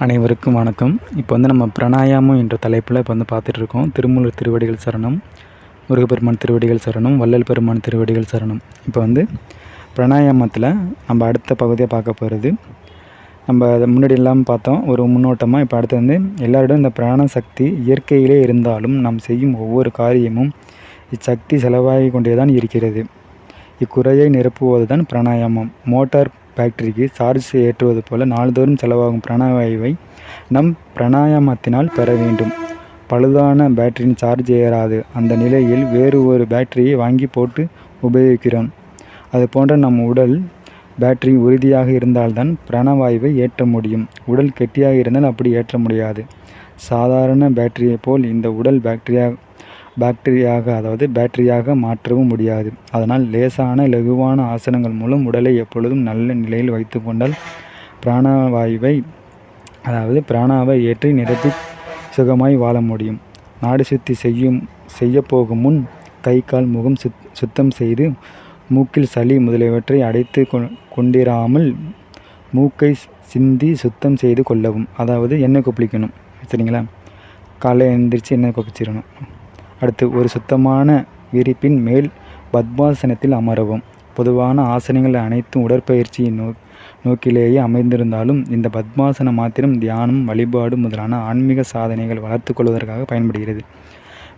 அனைவருக்கும் வணக்கம். இப்போ நம்ம பிராணாயாமம் என்ற தலைப்பில் இப்போ பார்த்துட்ருக்கோம். திருமூலர் திருவடிகள் சரணம், முருகப்பெருமான் திருவடிகள் சரணம், வள்ளல் பெருமான் திருவடிகள் சரணம். இப்போ பிராணாயாமத்தில் நம்ம அடுத்த பகுதியை பார்க்க போகிறது. நம்ம அதை முன்னாடி எல்லாம் பார்த்தோம் ஒரு முன்னோட்டமாக. இப்போ அடுத்து எல்லாரிடம் இந்த பிராண சக்தி இயற்கையிலே இருந்தாலும் நாம் செய்யும் ஒவ்வொரு காரியமும் இச்சக்தி செலவாகி கொண்டே தான் இருக்கிறது. இக்குறையை நிரப்புவது தான் பிராணாயாமம். மோட்டார் பேட்டரிக்கு சார்ஜ் ஏற்றுவது போல நாள்தோறும் செலவாகும் பிராணவாயுவை நம் பிராணாயாமத்தினால் பெற வேண்டும். பழுதான பேட்டரியின் சார்ஜ் ஏறாது. அந்த நிலையில் வேறு ஒரு பேட்டரியை வாங்கி போட்டு உபயோகிக்கிறோம். அது போன்ற நம் உடல் பேட்டரி உறுதியாக இருந்தால்தான் பிராணவாயுவை ஏற்ற முடியும். உடல் கெட்டியாக இருந்தால் அப்படி ஏற்ற முடியாது. சாதாரண பேட்டரியை போல் இந்த உடல் பேட்டரியாக மாற்றவும் முடியாது. அதனால் லேசான லகுவான ஆசனங்கள் மூலம் உடலை எப்பொழுதும் நல்ல நிலையில் வைத்து கொண்டால் பிராணாவை ஏற்றி நிரப்பி சுகமாய் வாழ முடியும். நாடி சுத்தி செய்ய போகும் முன் கை கால் முகம் சுத்தம் செய்து மூக்கில் சளி முதலியவற்றை அடைத்து கொண்டிராமல் மூக்கை சிந்தி சுத்தம் செய்து கொள்ளவும். எண்ணெய் கொப்பளிக்கணும், சரிங்களா? காலை எழுந்திரிச்சு எண்ணெய் கொப்பிச்சிடணும். அடுத்து ஒரு சுத்தமான விரிப்பின் மேல் பத்மாசனத்தில் அமரவும். பொதுவான ஆசனங்கள் அனைத்தும் உடற்பயிற்சியின் நோக்கிலேயே அமைந்திருந்தாலும் இந்த பத்மாசனம் மாத்திரம் தியானம், வழிபாடு முதலான ஆன்மீக சாதனைகள் வளர்த்து கொள்வதற்காக பயன்படுகிறது.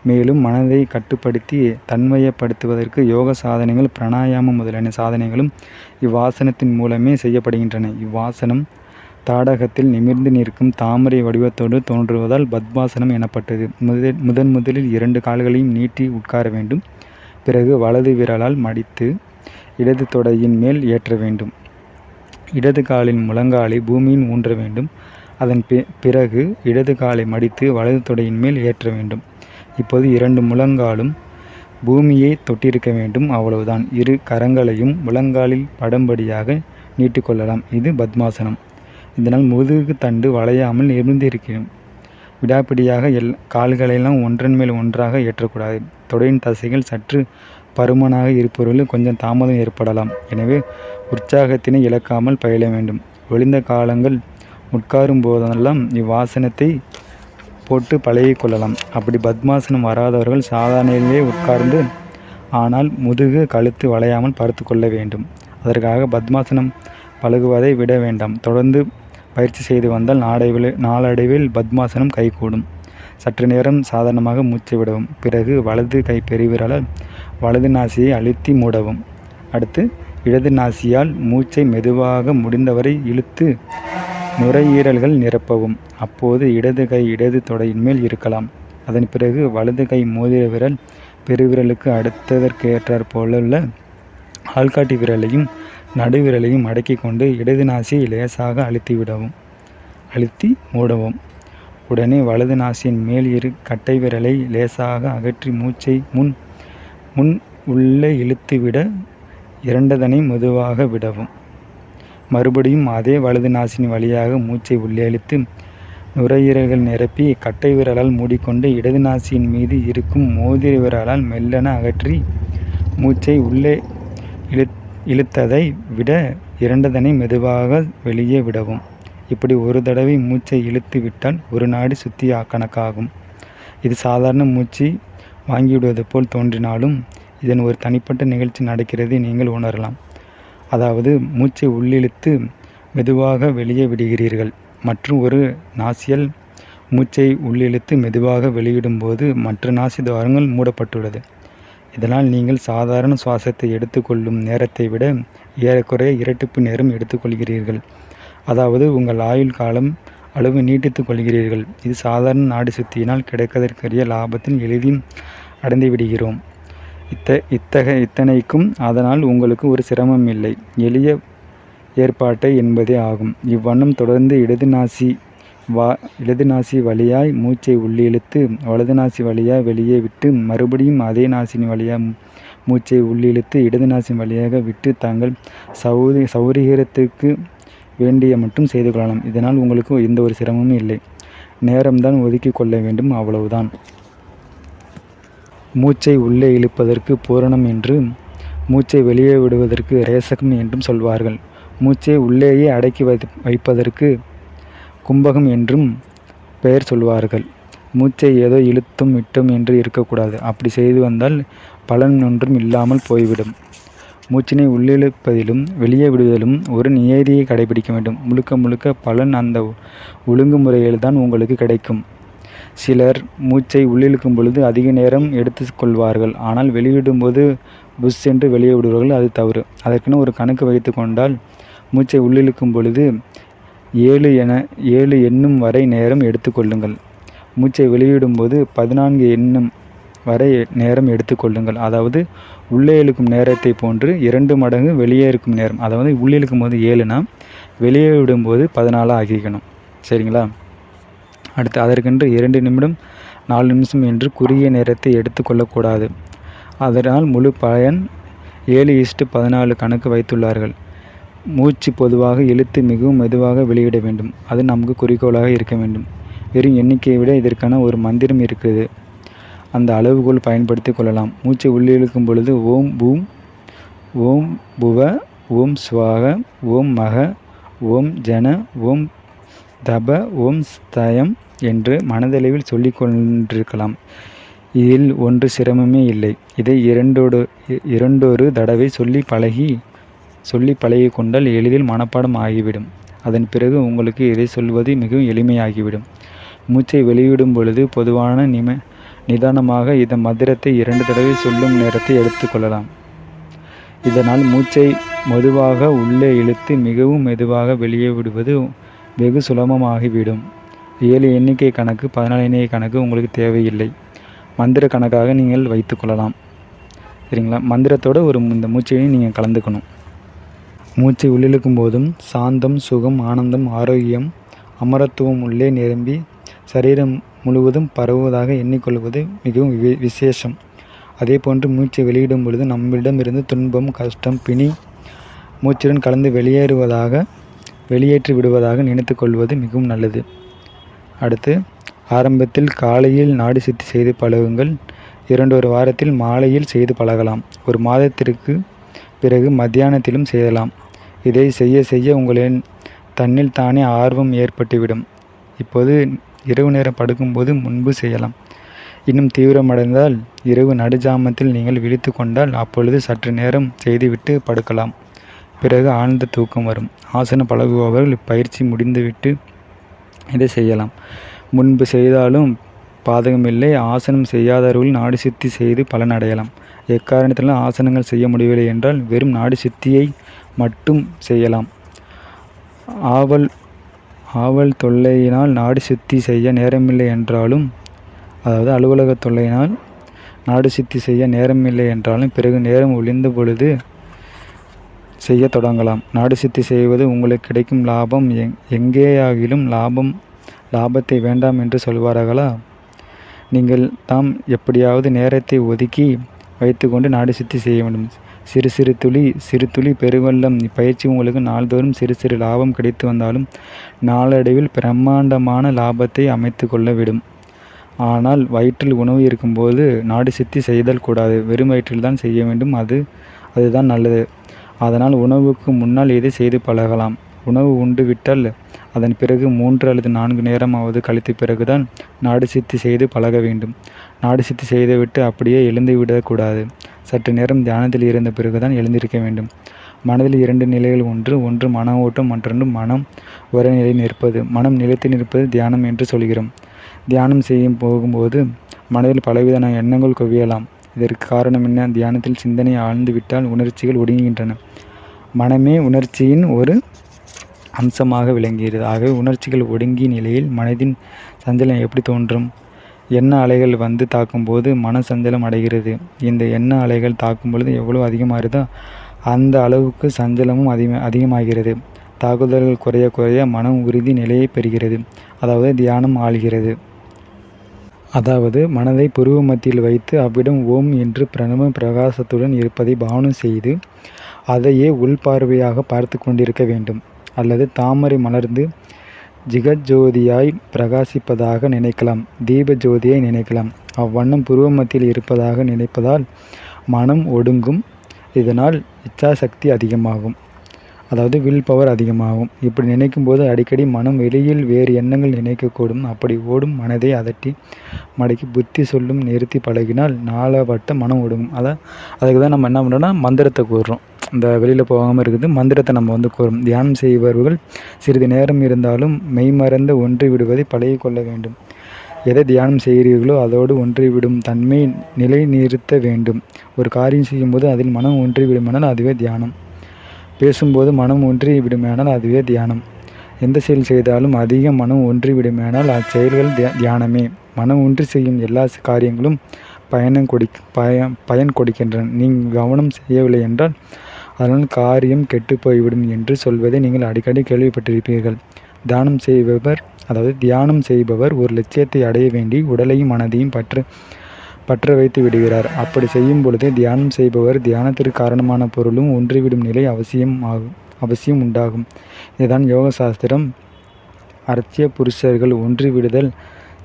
மேலும் மனதை கட்டுப்படுத்தி தன்மையப்படுத்துவதற்கு யோக சாதனைகள், பிராணாயாமம் முதலான சாதனைகளும் இவ்வாசனத்தின் மூலமே செய்யப்படுகின்றன. இவ்வாசனம் தாடகத்தில் நிமிர்ந்து நிற்கும் தாமரை வடிவத்தோடு தோன்றுவதால் பத்மாசனம் எனப்பட்டது. முதலில் 2 கால்களையும் நீட்டி உட்கார வேண்டும். பிறகு வலது விரலால் மடித்து இடது தொடையின் மேல் ஏற்ற வேண்டும். இடது காலின் முழங்காலை பூமியின் ஊன்ற வேண்டும். அதன் பிறகு இடது காலை மடித்து வலது தொடையின் மேல் ஏற்ற வேண்டும். இப்போது 2 முழங்காலும் பூமியை தொட்டிருக்க வேண்டும். அவ்வளவுதான். 2 கரங்களையும் முழங்காலில் படம்படியாக நீட்டிக்கொள்ளலாம். இது பத்மாசனம். இதனால் முதுகு தண்டு வளையாமல் நிமிர்ந்திருக்கிறோம். விடாப்பிடியாக கால்களெல்லாம் ஒன்றன் மேல் ஒன்றாக ஏற்றக்கூடாது. தொடையின் தசைகள் சற்று பருமனாக இருப்பவர்களுக்கு கொஞ்சம் தாமதம் ஏற்படலாம். எனவே உற்சாகத்தினை இழக்காமல் பயில வேண்டும். ஒளிந்த காலங்கள் உட்காரும் போதெல்லாம் இவ்வாசனத்தை போட்டு பழகி கொள்ளலாம். அப்படி பத்மாசனம் வராதவர்கள் சாதாரண உட்கார்ந்து ஆனால் முதுகு கழுத்து வளையாமல் படுத்து கொள்ள வேண்டும். அதற்காக பத்மாசனம் பழகுவதை விட வேண்டாம். தொடர்ந்து பயிற்சி செய்து வந்தால் நாளடைவில் பத்மாசனம் கைகூடும். சற்று நேரம் சாதாரணமாக மூச்சை விடவும். பிறகு வலது கை பெருவிரலால் வலது நாசியை அழுத்தி மூடவும். அடுத்து இடது நாசியால் மூச்சை மெதுவாக முடிந்தவரை இழுத்து நுரையீரல்கள் நிரப்பவும். அப்போது இடது கை இடது தொடையின் மேல் இருக்கலாம். அதன் பிறகு வலது கை மோதிர விரல் பெருவிரலுக்கு அடுத்ததற்கேற்றாற் போலுள்ள ஆள்காட்டி விரலையும் நடுவிரலையும் அடக்கி கொண்டு இடது நாசியை லேசாக அழுத்தி மூடவும். உடனே வலது நாசியின் மேல் இரு கட்டை விரலை லேசாக அகற்றி மூச்சை முன் உள்ளே இழுத்துவிட இரண்டதனை மெதுவாக விடவும். மறுபடியும் அதே வலது நாசின் வழியாக மூச்சை உள்ளே இழுத்து நுரையீரல்கள் நிரப்பி கட்டை விரலால் மூடிக்கொண்டு இடது நாசியின் மீது இருக்கும் மோதிர விரலால் மெல்லென அகற்றி மூச்சை உள்ளே இழுத்ததை விட இரண்டதனை மெதுவாக வெளியே விடவும். இப்படி ஒரு தடவை மூச்சை இழுத்து விட்டால் 1 நாடி சுத்தி கணக்காகும். இது சாதாரண மூச்சு வாங்கிவிடுவது போல் தோன்றினாலும் இதன் ஒரு தனிப்பட்ட நிகழ்ச்சி நடக்கிறது நீங்கள் உணரலாம். மூச்சை உள்ளிழுத்து மெதுவாக வெளியே விடுகிறீர்கள். மற்றும் ஒரு நாசியால் மூச்சை உள்ளிழுத்து மெதுவாக வெளியிடும்போது மற்ற நாசி துவாரங்கள் மூடப்பட்டுள்ளது. இதனால் நீங்கள் சாதாரண சுவாசத்தை எடுத்துக்கொள்ளும் நேரத்தை விட ஏறக்குறைய இரட்டிப்பு நேரம் எடுத்துக்கொள்கிறீர்கள். உங்கள் ஆயுள் காலம் அளவு நீட்டித்துக் கொள்கிறீர்கள். இது சாதாரண நாடி சுத்தியினால் கிடைப்பதற்குரிய லாபத்தின் எளிதில் அடைந்து விடுகிறோம். இத்தனைக்கும் அதனால் உங்களுக்கு ஒரு சிரமம் இல்லை, எளிய ஏற்பாட்டை என்பதே ஆகும். இவ்வண்ணம் தொடர்ந்து இடது நாசி வழியாய் மூச்சை உள்ளிழுத்து வலது நாசி வழியாக வெளியே விட்டு மறுபடியும் அதே நாசின் வழியாக மூச்சை உள்ளிழுத்து இடது நாசின் வழியாக விட்டு தங்கள் சௌகரியத்துக்கு வேண்டிய மட்டும் செய்து கொள்ளலாம். இதனால் உங்களுக்கு எந்த ஒரு சிரமமும் இல்லை. நேரம்தான் ஒதுக்கி கொள்ள வேண்டும், அவ்வளவுதான். மூச்சை உள்ளே இழுப்பதற்கு பூரணம் என்று மூச்சை வெளியே விடுவதற்கு ரேசகம் என்றும் சொல்வார்கள். மூச்சை உள்ளேயே அடக்கி வைப்பதற்கு கும்பகம் என்றும் பெயர் சொல்வார்கள். மூச்சை ஏதோ இழுத்தும் விட்டும் என்று இருக்கக்கூடாது. அப்படி செய்து வந்தால் பலன் ஒன்றும் இல்லாமல் போய்விடும். மூச்சினை உள்ளிழுப்பதிலும் வெளியே விடுவதிலும் ஒரு நியதியை கடைபிடிக்க வேண்டும். முழுக்க முழுக்க பலன் அந்த ஒழுங்குமுறையில் தான் உங்களுக்கு கிடைக்கும். சிலர் மூச்சை உள்ளிழுக்கும் பொழுது அதிக நேரம் எடுத்து கொள்வார்கள். ஆனால் வெளியிடும்போது புஷ் என்று வெளியே விடுவார்கள். அது தவறு. அதற்கென ஒரு கணக்கு வைத்து கொண்டால் மூச்சை உள்ளிழுக்கும் பொழுது 7 எண்ணும் வரை நேரம் எடுத்துக்கொள்ளுங்கள். மூச்சை வெளியிடும்போது 14 எண்ணும் வரை நேரம் எடுத்துக்கொள்ளுங்கள். அதாவது உள்ளே இழுக்கும் நேரத்தை போன்று 2 மடங்கு வெளியே இருக்கும் நேரம். அதாவது உள்ளே இழுக்கும் போது 7னா வெளியே விடும்போது 14 ஆகிக்கணும். சரிங்களா? அடுத்து அதற்கென்று 2 நிமிடம் 4 நிமிஷம் என்று குறுகிய நேரத்தை எடுத்துக்கொள்ளக்கூடாது. அதனால் முழு பயன் 7:14 கணக்கு வைத்துள்ளார்கள். மூச்சு பொதுவாக இழுத்து மிகவும் மெதுவாக வெளியிட வேண்டும். அது நமக்கு குறிக்கோளாக இருக்க வேண்டும். வெறும் எண்ணிக்கையை விட இதற்கான ஒரு மந்திரம் இருக்குது. அந்த அளவுகோல் பயன்படுத்தி கொள்ளலாம். மூச்சை உள்ளிழுக்கும் பொழுது ஓம் பூம், ஓம் புவ, ஓம் ஸ்வாக, ஓம் மக, ஓம் ஜன, ஓம் தப, ஓம் ஸ்தயம் என்று மனதளவில் சொல்லிக் கொண்டிருக்கலாம். இதில் ஒன்று சிரமமே இல்லை. இதை இரண்டொரு தடவை சொல்லி பழகி கொண்டால் எளிதில் மனப்பாடம் ஆகிவிடும். அதன் பிறகு உங்களுக்கு இதை சொல்வது மிகவும் எளிமையாகிவிடும். மூச்சை வெளியிடும் பொழுது பொதுவான நிதானமாக இந்த மந்திரத்தை 2 தடவை சொல்லும் நேரத்தை எடுத்துக்கொள்ளலாம். இதனால் மூச்சை மெதுவாக உள்ளே இழுத்து மிகவும் மெதுவாக வெளியே விடுவது வெகு சுலபமாகிவிடும். 7 எண்ணிக்கை கணக்கு 14 எண்ணிக்கை கணக்கு உங்களுக்கு தேவையில்லை. மந்திர கணக்காக நீங்கள் வைத்துக்கொள்ளலாம். சரிங்களா? மந்திரத்தோட இந்த மூச்சையும் நீங்கள் கலந்துக்கணும். மூச்சை உள்ளிழுக்கும் போதும் சாந்தம், சுகம், ஆனந்தம், ஆரோக்கியம், அமரத்துவம் உள்ளே நிரம்பி சரீரம் முழுவதும் பரவுவதாக எண்ணிக்கொள்வது மிகவும் விசேஷம். அதே போன்று மூச்சை வெளியிடும் பொழுது நம்மிடமிருந்து துன்பம், கஷ்டம், பிணி மூச்சுடன் கலந்து வெளியேற்றி விடுவதாக நினைத்து கொள்வது மிகவும் நல்லது. அடுத்து ஆரம்பத்தில் காலையில் நாடி சுத்தி செய்து பழகுங்கள். 2 வாரத்தில் மாலையில் செய்து பழகலாம். 1 மாதத்திற்கு பிறகு மத்தியானத்திலும் செய்யலாம். இதை செய்ய செய்ய உங்களின் தன்னில் தானே ஆர்வம் ஏற்பட்டுவிடும். இப்போது இரவு நேரம் படுக்கும்போது முன்பு செய்யலாம். இன்னும் தீவிரமடைந்தால் இரவு நடுஜாமத்தில் நீங்கள் விழித்து கொண்டால் அப்பொழுது சற்று நேரம் செய்துவிட்டு படுக்கலாம். பிறகு ஆழ்ந்த தூக்கம் வரும். ஆசனம் பழகுபவர்கள் இப்பயிற்சி முடிந்துவிட்டு இதை செய்யலாம். முன்பு செய்தாலும் பாதகமில்லை. ஆசனம் செய்யாதவர்கள் நாடி சுத்தி செய்து பலனடையலாம். எக்காரணத்திலும் ஆசனங்கள் செய்ய முடியவில்லை என்றால் வெறும் நாடி சுத்தியை மட்டும் செய்யலாம். ஆவல் தொல்லையினால் நாடி சுத்தி செய்ய நேரமில்லை என்றாலும், அதாவது அலுவலக தொல்லையினால் நாடி சுத்தி செய்ய நேரமில்லை என்றாலும் பிறகு நேரம் ஒழிந்த பொழுது செய்ய தொடங்கலாம். நாடி சுத்தி செய்வது உங்களுக்கு கிடைக்கும் லாபம் எங்கேயாகிலும் லாபத்தை வேண்டாம் என்று சொல்வார்களா? நீங்கள் தாம் எப்படியாவது நேரத்தை ஒதுக்கி வைத்துக்கொண்டு நாடி சுத்தி செய்ய வேண்டும். சிறு துளி பெருவெள்ளம். இப்பயிற்சி உங்களுக்கு நாள்தோறும் சிறு லாபம் கிடைத்து வந்தாலும் நாளடைவில் பிரம்மாண்டமான லாபத்தை அமைத்து கொள்ள விடும். ஆனால் வயிற்றில் உணவு இருக்கும்போது நாடி சுத்தி செய்தல் கூடாது. வெறும் வயிற்றில் தான் செய்ய வேண்டும். அதுதான் நல்லது. அதனால் உணவுக்கு முன்னால் இதை செய்து பழகலாம். உணவு உண்டு விட்டால் அதன் பிறகு 3 அல்லது 4 நேரமாவது கழித்த பிறகுதான் நாடி சுத்தி செய்து பழக வேண்டும். நாடி சுத்தி செய்துவிட்டு அப்படியே எழுந்து விடக்கூடாது. சற்று நேரம் தியானத்தில் இருந்த பிறகுதான் எழுந்திருக்க வேண்டும். மனதில் 2 நிலைகள் ஒன்று மன ஓட்டம், மற்றொன்று மனம் ஒரே நிலையில் நிற்பது. மனம் நிலைத்து நிற்பது தியானம் என்று சொல்கிறோம். தியானம் செய்யும் போகும்போது மனதில் பலவிதமான எண்ணங்கள் குவியலாம். இதற்கு காரணம் என்ன? தியானத்தில் சிந்தனை ஆழ்ந்து விட்டால் உணர்ச்சிகள் ஒடுங்குகின்றன. மனமே உணர்ச்சியின் ஒரு அம்சமாக விளங்குகிறது. ஆகவே உணர்ச்சிகள் ஒடுங்கிய நிலையில் மனதின் சஞ்சலம் எப்படி தோன்றும்? எண்ண அலைகள் வந்து தாக்கும்போது மன சஞ்சலம் அடைகிறது. இந்த எண்ண அலைகள் தாக்கும் பொழுது எவ்வளவு அதிகமாகிறதோ அந்த அளவுக்கு சஞ்சலமும் அதிகமாகிறது. தாக்குதல்கள் குறைய குறைய மனம் உறுதி நிலையை பெறுகிறது. அதாவது தியானம் ஆழ்கிறது. அதாவது மனதை புருவ மத்தியில் வைத்து அவ்விடம் ஓம் என்று பிரணவ பிரகாசத்துடன் இருப்பதை பாவனை செய்து அதையே உள்பார்வையாக பார்த்து கொண்டிருக்க வேண்டும். அல்லது தாமரை மலர்ந்து ஜிகஜோதியாய் பிரகாசிப்பதாக நினைக்கலாம். தீப ஜோதியை நினைக்கலாம். அவ்வண்ணம் புருவ மத்தியில் இருப்பதாக நினைப்பதால் மனம் ஒடுங்கும். இதனால் இச்சாசக்தி அதிகமாகும், அதாவது வில் பவர் அதிகமாகும். இப்படி நினைக்கும் போது அடிக்கடி மனம் வெளியில் வேறு எண்ணங்கள் நினைக்கக்கூடும். அப்படி ஓடும் மனதை அதட்டி மடக்கி புத்தி சொல்லும் நிறுத்தி பழகினால் நாளவட்ட மனம் ஒடுங்கும். அதுக்கு தான் நம்ம என்ன பண்ணுறோம்னா மந்திரத்தை கூறுறோம். இந்த வெளியில் போகாமல் இருக்குது மந்திரத்தை நம்ம கூறும். தியானம் செய்பவர்கள் சிறிது நேரம் இருந்தாலும் மெய்மறந்து ஒன்றி விடுவதை பழகி கொள்ள வேண்டும். எதை தியானம் செய்கிறீர்களோ அதோடு ஒன்றிவிடும் தன்மை நிலை நிறுத்த வேண்டும். ஒரு காரியம் செய்யும்போது அதில் மனம் ஒன்றி விடுமானால் அதுவே தியானம். பேசும்போது மனம் ஒன்றி விடுமானால் அதுவே தியானம். எந்த செயல் செய்தாலும் அதிக மனம் ஒன்றி விடுமானால் அச்செயல்கள் தியானமே. மனம் ஒன்றி செய்யும் எல்லா காரியங்களும் பயன் கொடுக்கின்றன. நீங்கள் கவனம் செய்யவில்லை என்றால் அதனால் காரியம் கெட்டு போய்விடும் என்று சொல்வதை நீங்கள் அடிக்கடி கேள்விப்பட்டிருப்பீர்கள். தியானம் செய்பவர் ஒரு லட்சியத்தை அடைய வேண்டி உடலையும் மனதையும் பற்ற வைத்து விடுகிறார். அப்படி செய்யும் பொழுது தியானம் செய்பவர் தியானத்திற்கு காரணமான பொருளும் ஒன்றிவிடும் நிலை அவசியம் உண்டாகும். இதுதான் யோக சாஸ்திரம் அர்ச்சிய புருஷர்கள் ஒன்றிவிடுதல்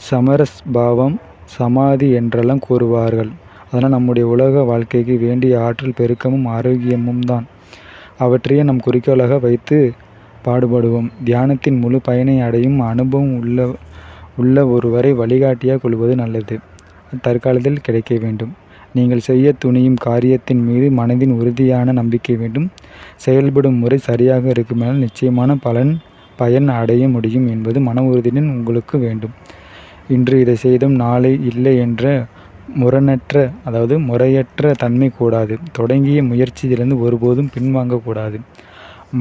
சமரஸ்பாவம் சமாதி என்றெல்லாம் கூறுவார்கள். அதனால் நம்முடைய உலக வாழ்க்கைக்கு வேண்டிய ஆற்றல் பெருக்கமும் ஆரோக்கியமும் தான். அவற்றையே நம் குறிக்கோளாக வைத்து பாடுபடுவோம். தியானத்தின் முழு பயனை அடையும் அனுபவம் உள்ள ஒருவரை வழிகாட்டியாக கொள்வது நல்லது. தற்காலத்தில் கிடைக்க வேண்டும். நீங்கள் செய்ய துணியும் காரியத்தின் மீது மனதின் உறுதியான நம்பிக்கை வேண்டும். செயல்படும் முறை சரியாக இருக்குமானால் நிச்சயமான பயன் அடைய முடியும் என்பது மன உறுதியுடன் உங்களுக்கு வேண்டும். இன்று இதை செய்தும் நாளை இல்லை என்ற முறையற்ற தன்மை கூடாது. தொடங்கிய முயற்சியிலிருந்து ஒருபோதும் பின்வாங்கக்கூடாது.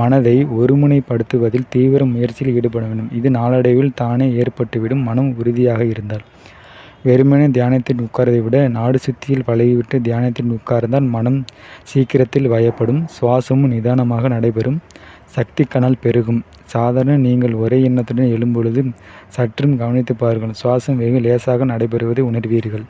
மனதை ஒருமுனைப்படுத்துவதில் தீவிர முயற்சியில் ஈடுபட வேண்டும். இது நாளடைவில் தானே ஏற்பட்டுவிடும் மனம் உறுதியாக இருந்தால். வெறுமனே தியானத்தில் உட்கார்வதை விட நாடு சுத்தியில் பழகிவிட்டு தியானத்தில் உட்கார்ந்தால் மனம் சீக்கிரத்தில் வயப்படும். சுவாசமும் நிதானமாக நடைபெறும். சக்தி கணல் பெருகும். சாதாரண நீங்கள் ஒரே எண்ணத்துடன் எழும்பொழுது சற்றும் கவனித்து பாருங்கள். சுவாசம் வெகு லேசாக நடைபெறுவதை உணர்வீர்கள்.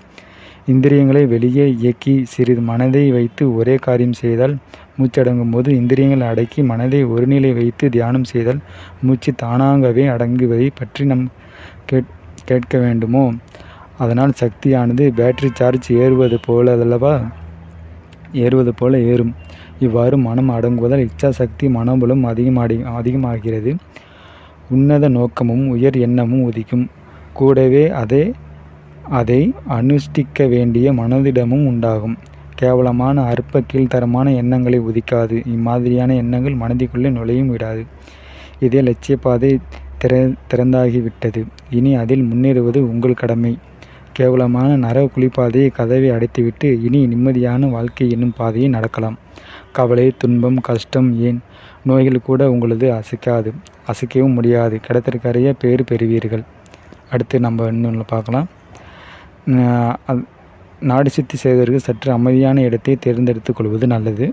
இந்திரியங்களை வெளியே இயக்கி சிறிது மனதை வைத்து ஒரே காரியம் செய்தால் மூச்சடங்கும் போது இந்திரியங்களை அடக்கி மனதை ஒருநிலை வைத்து தியானம் செய்தால் மூச்சு தானாகவே அடங்குவதை பற்றி நம் கேட்க வேண்டுமோ? அதனால் சக்தியானது பேட்டரி சார்ஜ் ஏறுவது போல ஏறும். இவ்வாறு மனம் அடங்குவதால் இச்சா சக்தி மனபலம் அதிகமாகிறது. உன்னத நோக்கமும் உயர் எண்ணமும் உதிக்கும். கூடவே அதை அனுஷ்டிக்க வேண்டிய மனதிடமும் உண்டாகும். கேவலமான அற்ப கீழ்த்தரமான எண்ணங்களை உதிக்காது. இம்மாதிரியான எண்ணங்கள் மனதிற்குள்ளே நுழையும் விடாது. இதே லட்சிய பாதை திறந்தாகிவிட்டது. இனி அதில் முன்னேறுவது உங்கள் கடமை. கேவலமான நரக குளிப்பாதையை கதவை அடைத்துவிட்டு இனி நிம்மதியான வாழ்க்கை என்னும் பாதையை நடக்கலாம். கவலை, துன்பம், கஷ்டம், ஏன் நோய்கள் கூட உங்களது அசைக்கவும் முடியாது. கிடத்திற்கரைய பேறு பெறுவீர்கள். அடுத்து நம்ம இன்னொன்று பார்க்கலாம். நாடி சுத்தி செய்வதற்கு சற்று அமைதியான இடத்தை தேர்ந்தெடுத்து கொள்வது நல்லது.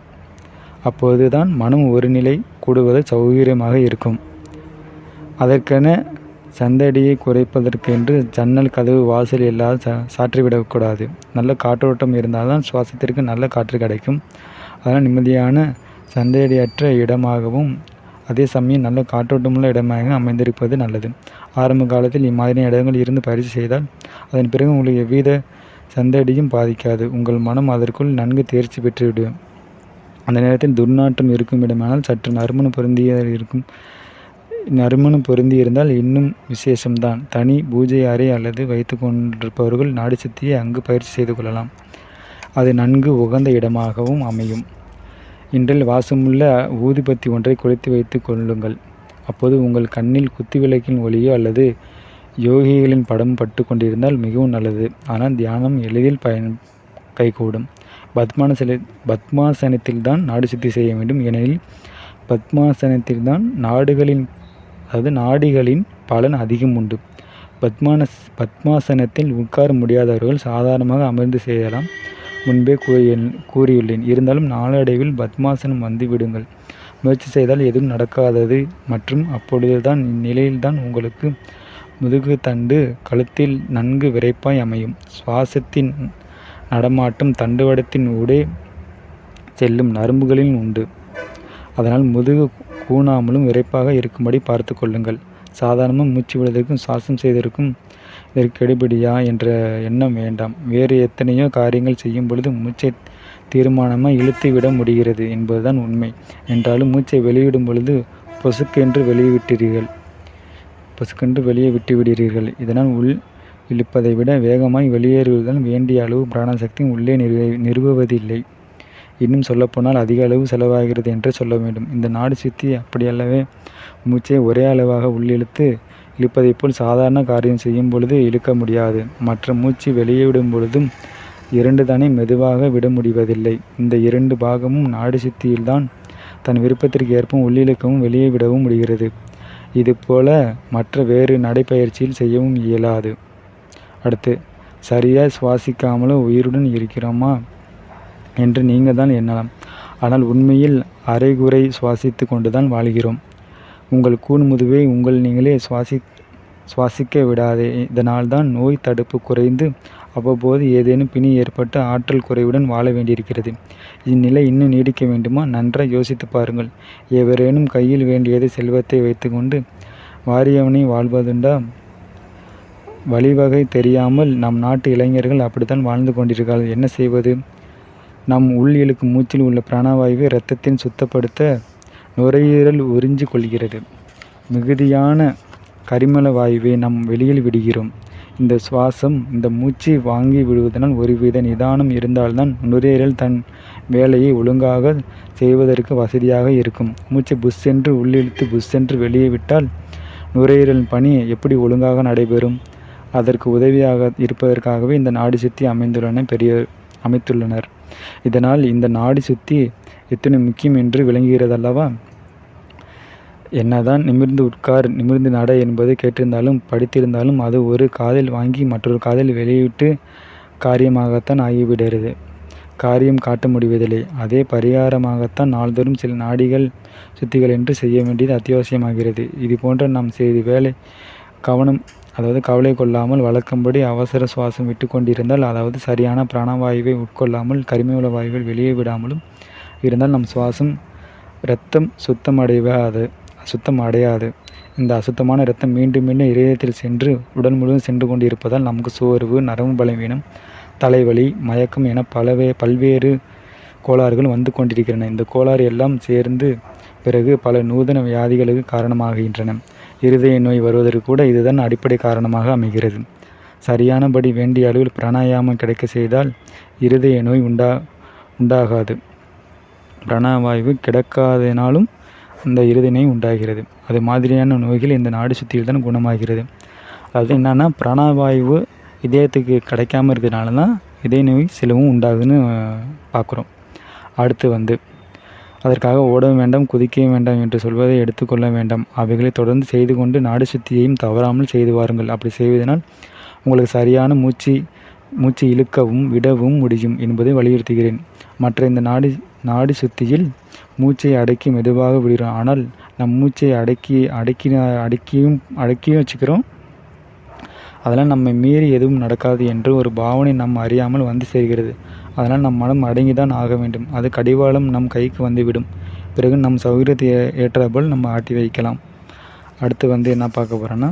அப்போது தான் மனம் ஒரு நிலை கூடுவது சௌகரியமாக இருக்கும். அதற்கென சந்தடியை குறைப்பதற்கென்று ஜன்னல், கதவு, வாசல் எல்லாம் சாற்றிவிடக்கூடாது. நல்ல காற்றோட்டம் இருந்தால்தான் சுவாசத்திற்கு நல்ல காற்று கிடைக்கும். அதனால் நிம்மதியான சந்தடியற்ற இடமாகவும் அதே சமயம் நல்ல காற்றோட்டமுள்ள இடமாக அமைந்திருப்பது நல்லது. ஆரம்ப காலத்தில் இம்மாதிரியான இடங்கள் இருந்து பயிற்சி செய்தால் அதன் பிறகு உங்களுக்கு எவ்வித சந்தடியும் பாதிக்காது. உங்கள் மனம் அதற்குள் நன்கு தேர்ச்சி பெற்றுவிடும். அந்த நேரத்தில் துர்நாற்றம் இருக்கும் இடமானால் சற்று நறுமணம் பொருந்தி இருந்தால் இன்னும் விசேஷம்தான். தனி பூஜை அறை அல்லது வைத்து கொண்டிருப்பவர்கள் நாடி சுத்தியை அங்கு பயிற்சி செய்து கொள்ளலாம். அது நன்கு உகந்த இடமாகவும் அமையும். இன்றில் வாசமுள்ள ஊதுபத்தி ஒன்றை கொளுத்தி வைத்து கொள்ளுங்கள். அப்போது உங்கள் கண்ணில் குத்துவிளக்கின் ஒளியோ அல்லது யோகிகளின் படம் பட்டு கொண்டிருந்தால் மிகவும் நல்லது. ஆனால் தியானம் எளிதில் கைகூடும். பத்மாசனத்தில்தான் நாடி சுத்தி செய்ய வேண்டும். ஏனெனில் பத்மாசனத்தில்தான் நாடிகளின் பலன் அதிகம் உண்டு. பத்மாசனத்தில் உட்கார முடியாதவர்கள் சாதாரணமாக அமர்ந்து செய்யலாம். முன்பே கூறியுள்ளேன். இருந்தாலும் நாளடைவில் பத்மாசனம் வந்து விடுங்கள். முயற்சி செய்தால் எதுவும் நடக்காதது மற்றும் அப்பொழுதுதான் இந்நிலையில்தான் உங்களுக்கு முதுகு தண்டு கழுத்தில் நன்கு விரைப்பாய் அமையும். சுவாசத்தின் நடமாட்டம் தண்டுவடத்தின் ஊடே செல்லும் நரம்புகளில் உண்டு. அதனால் முதுகு கூணாமலும் விரைப்பாக இருக்கும்படி பார்த்து கொள்ளுங்கள். சாதாரணமாக மூச்சு விடுவதற்கும் சுவாசம் செய்வதற்கும் இதற்கு கெடுபிடியா என்ற எண்ணம் வேண்டாம். வேறு எத்தனையோ காரியங்கள் செய்யும் பொழுது மூச்சை தீர்மானமாக இழுத்து விட முடிகிறது என்பதுதான் உண்மை. என்றாலும் மூச்சை வெளியிடும் பொழுது பொசுக்கென்று வெளியே விட்டுவிடுகிறீர்கள். இதனால் உள் இழுப்பதை விட வேகமாய் வெளியேறுவதுதான் வேண்டிய அளவு பிராணசக்தி உள்ளே நிறுவுவதில்லை. இன்னும் சொல்லப்போனால் அதிக அளவு செலவாகிறது என்றே சொல்ல வேண்டும். இந்த நாடி சுத்தி அப்படியல்லவே. மூச்சை ஒரே அளவாக இழுப்பதைப் போல் சாதாரண காரியம் செய்யும் பொழுது இழுக்க முடியாது. மற்ற மூச்சு வெளியிடும் பொழுதும் 2 தானே மெதுவாக விட முடிவதில்லை. இந்த 2 பாகமும் நாடி சுத்தியில்தான் தன் விருப்பத்திற்கு ஏற்ப உள்ளிழுக்கவும் வெளியே விடவும் முடிகிறது. இதுபோல மற்ற வேறு நடைப்பயிற்சியில் செய்யவும் இயலாது. அடுத்து, சரியாக சுவாசிக்காமலோ உயிருடன் இருக்கிறோமா என்று நீங்கள் தான் எண்ணலாம். ஆனால் உண்மையில் அரைகுறை சுவாசித்து கொண்டுதான் வாழ்கிறோம். உங்கள் கூன்முதுவை நீங்களே சுவாசிக்க விடாதே. இதனால்தான் நோய் தடுப்பு குறைந்து அவ்வப்போது ஏதேனும் பிணி ஏற்பட்டு ஆற்றல் குறைவுடன் வாழ வேண்டியிருக்கிறது. இந்நிலை இன்னும் நீடிக்க வேண்டுமா? நன்றாக யோசித்து பாருங்கள். எவரேனும் கையில் வேண்டியதை செல்வத்தை வைத்துக்கொண்டு வாரியவனை வாழ்வதுண்டா? வழிவகை தெரியாமல் நம் நாட்டு இளைஞர்கள் அப்படித்தான் வாழ்ந்து கொண்டிருக்கிறார்கள். என்ன செய்வது? நம் உள் இழுக்கும் மூச்சில் உள்ள பிராணவாயுவை இரத்தத்தின் சுத்தப்படுத்த நுரையீரல் உறிஞ்சி கொள்கிறது. மிகுதியான கரிமல வாயுவை நாம் வெளியில் விடுகிறோம். இந்த மூச்சு வாங்கி விடுவதனால் ஒருவித நிதானம் இருந்தால்தான் நுரையீரல் தன் வேலையை ஒழுங்காக செய்வதற்கு வசதியாக இருக்கும். மூச்சை புஷ் உள்ளிழுத்து புஷ் வெளியே விட்டால் நுரையீரலின் பணி எப்படி ஒழுங்காக நடைபெறும்? அதற்கு உதவியாக இருப்பதற்காகவே இந்த நாடி சுத்தி அமைத்துள்ளனர். இதனால் இந்த நாடி சுத்தி எத்தனை முக்கியம் என்று விளங்குகிறதல்லவா? என்னதான் நிமிர்ந்து உட்கார், நிமிர்ந்து நட என்பது கேட்டிருந்தாலும் படித்திருந்தாலும் அது ஒரு காதில் வாங்கி மற்றொரு காதில் வெளியிட்டு காரியமாகத்தான் ஆகிவிடுகிறது. காரியம் காட்ட முடிவதில்லை. அதே பரிகாரமாகத்தான் நாள்தோறும் சில நாடிகள் சுத்திகள் என்று செய்ய வேண்டியது அத்தியாவசியமாகிறது. இது போன்ற நாம் செய்து கவலை கொள்ளாமல் வழக்கம்படி அவசர சுவாசம் விட்டு கொண்டிருந்தால், அதாவது சரியான பிராணவாயுவை உட்கொள்ளாமல் கரிமல வாயுகள் வெளியே விடாமலும் இருந்தால் நம் சுவாசம் இரத்தம் சுத்தம் அடையாது. இந்த அசுத்தமான இரத்தம் மீண்டும் இதயத்தில் சென்று உடல் முழுவதும் சென்று கொண்டிருப்பதால் நமக்கு சோர்வு, நரம்பு பலவீனம், தலைவலி, மயக்கம் என பல்வேறு கோளாறுகள் வந்து கொண்டிருக்கின்றன. இந்த கோளாறு எல்லாம் சேர்ந்து பிறகு பல நூதன வியாதிகளுக்கு காரணமாகின்றன. இருதய நோய் வருவதற்கு கூட இதுதான் அடிப்படை காரணமாக அமைகிறது. சரியானபடி வேண்டிய அளவில் பிராணாயாமம் கிடைக்க செய்தால் இருதய நோய் உண்டாகாது. பிராணவாயு கிடைக்காதனாலும் அந்த இருதய நோய் உண்டாகிறது. அது மாதிரியான நோய்கள் இந்த நாடி சுத்தியில் தான் குணமாகிறது. அது என்னன்னா, பிராணவாயு இதயத்துக்கு கிடைக்காம இருக்கிறதுனால தான் இதய நோய் சிலவும் உண்டாகுதுன்னு பார்க்குறோம். அடுத்து அதற்காக ஓடவும் வேண்டாம், குதிக்கவும் வேண்டாம் என்று சொல்வதை எடுத்துக்கொள்ள வேண்டாம். அவைகளை தொடர்ந்து செய்து கொண்டு நாடி சுத்தியையும் தவறாமல் செய்து வாருங்கள். அப்படி செய்வதனால் உங்களுக்கு சரியான மூச்சு இழுக்கவும் விடவும் முடியும் என்பதை வலியுறுத்துகிறேன். மற்ற இந்த நாடி சுத்தியில் மூச்சை அடக்கி மெதுவாக விடுகிறோம். ஆனால் நம் மூச்சை அடக்கியும் வச்சுக்கிறோம். அதெல்லாம் நம்மை மீறி எதுவும் நடக்காது என்று ஒரு பாவனை நம் அறியாமல் வந்து சேர்கிறது. அதனால் நம் மனம் அடங்கிதான் ஆக வேண்டும். அது கடிவாளம் நம் கைக்கு வந்துவிடும். பிறகு நம் சௌகரியத்தை ஏற்றபோல் நம்ம ஆட்டி வைக்கலாம். அடுத்து என்ன பார்க்க போகிறோன்னா,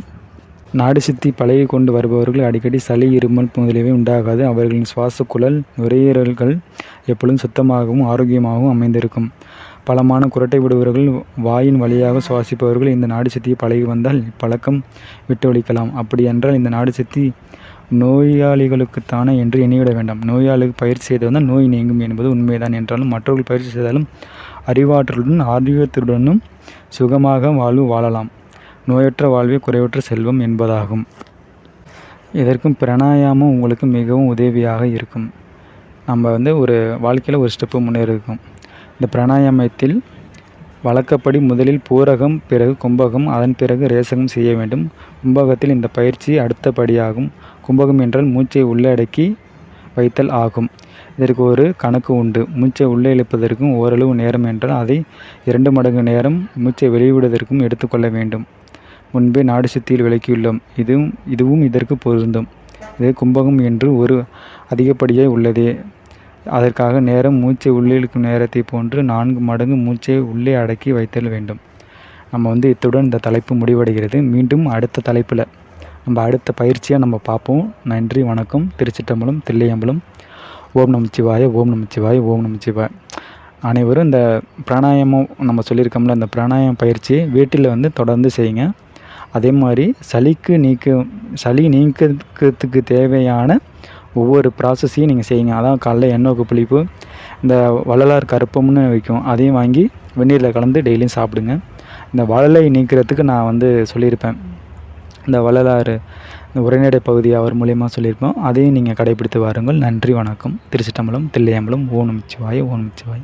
நாடி சுத்தி பழகி கொண்டு வருபவர்கள் அடிக்கடி சளி, இருமல் முதலியவை உண்டாகாது. அவர்களின் சுவாச குழல், நுரையீரல்கள் எப்பொழுதும் சுத்தமாகவும் ஆரோக்கியமாகவும் அமைந்திருக்கும். பலமான குரட்டை விடுபவர்கள், வாயின் வழியாக சுவாசிப்பவர்கள் இந்த நாடி சுத்தியை பழகி வந்தால் இப்பழக்கம் விட்டு ஒழிக்கலாம். அப்படி என்றால் இந்த நாடி சுத்தி நோயாளிகளுக்குத்தானே என்று எண்ணிவிட வேண்டாம். நோயாளிக்கு பயிற்சி செய்து வந்தால் நோய் நீங்கும் என்பது உண்மைதான். என்றாலும் மற்றவர்கள் பயிற்சி செய்தாலும் அறிவாற்றலுடன் ஆரோக்கியத்துடனும் சுகமாக வாழலாம். நோயற்ற வாழ்வே குறைவற்ற செல்வம் என்பதாகும். இதற்கும் பிராணாயாமம் உங்களுக்கு மிகவும் உதவியாக இருக்கும். நம்ம ஒரு வாழ்க்கையில் ஒரு ஸ்டெப்பு முன்னேறிருக்கும். இந்த பிராணாயாமத்தில் வழக்கப்படி முதலில் பூரகம், பிறகு கும்பகம், அதன் பிறகு ரேசகம் செய்ய வேண்டும். கும்பகத்தில் இந்த பயிற்சி அடுத்தபடியாகும். கும்பகம் என்றால் மூச்சை உள்ளே அடக்கி வைத்தல் ஆகும். இதற்கு ஒரு கணக்கு உண்டு. மூச்சை உள்ளே இழுப்பதற்கும் ஓரளவு நேரம் என்றால் அதை 2 மடங்கு நேரம் மூச்சை வெளிவிடுவதற்கும் எடுத்துக்கொள்ள வேண்டும். முன்பே நாடி சுத்தியில் விளக்கியுள்ளோம். இதுவும் இதற்கு பொருந்தும். இது கும்பகம் என்று ஒரு அதிகப்படியே உள்ளதே. அதற்காக நேரம் மூச்சை உள்ளே இழுக்கும் நேரத்தை போன்று 4 மடங்கு மூச்சை உள்ளே அடக்கி வைத்தல் வேண்டும். நம்ம இத்துடன் இந்த தலைப்பு முடிவடைகிறது. மீண்டும் அடுத்த தலைப்பில் நம்ம அடுத்த பயிற்சியாக நம்ம பார்ப்போம். நன்றி, வணக்கம். திருச்சிற்றம்பலம், தில்லையம்பலம். ஓம் நமச்சிவாய, ஓம் நமச்சிவாய, ஓம் நமச்சிவாய. அனைவரும் இந்த பிராணாயாமம் நம்ம சொல்லியிருக்கோம்ல, இந்த பிராணாயாம பயிற்சி வீட்டில் வந்து தொடர்ந்து செய்யுங்க. அதே மாதிரி சளி நீக்கிறதுக்கு தேவையான ஒவ்வொரு ப்ராசஸையும் நீங்கள் செய்யுங்க. அதான் காலைல எண்ணெய் புளிப்பு, இந்த வள்ளலார் கருப்பம்னு விற்கும், அதையும் வாங்கி வெந்நீரில் கலந்து டெய்லியும் சாப்பிடுங்க. இந்த வாழலை நீக்கிறதுக்கு நான் வந்து சொல்லியிருப்பேன், இந்த வள்ளலார் இந்த உரைநடை பகுதி அவர் மூலியமாக சொல்லியிருப்போம், அதையும் நீங்கள் கடைபிடித்து வாருங்கள். நன்றி, வணக்கம். திருச்சிட்டம்பலம், தில்லையம்பலம். ஓம் நமச்சிவாய, ஓம் நமச்சிவாய.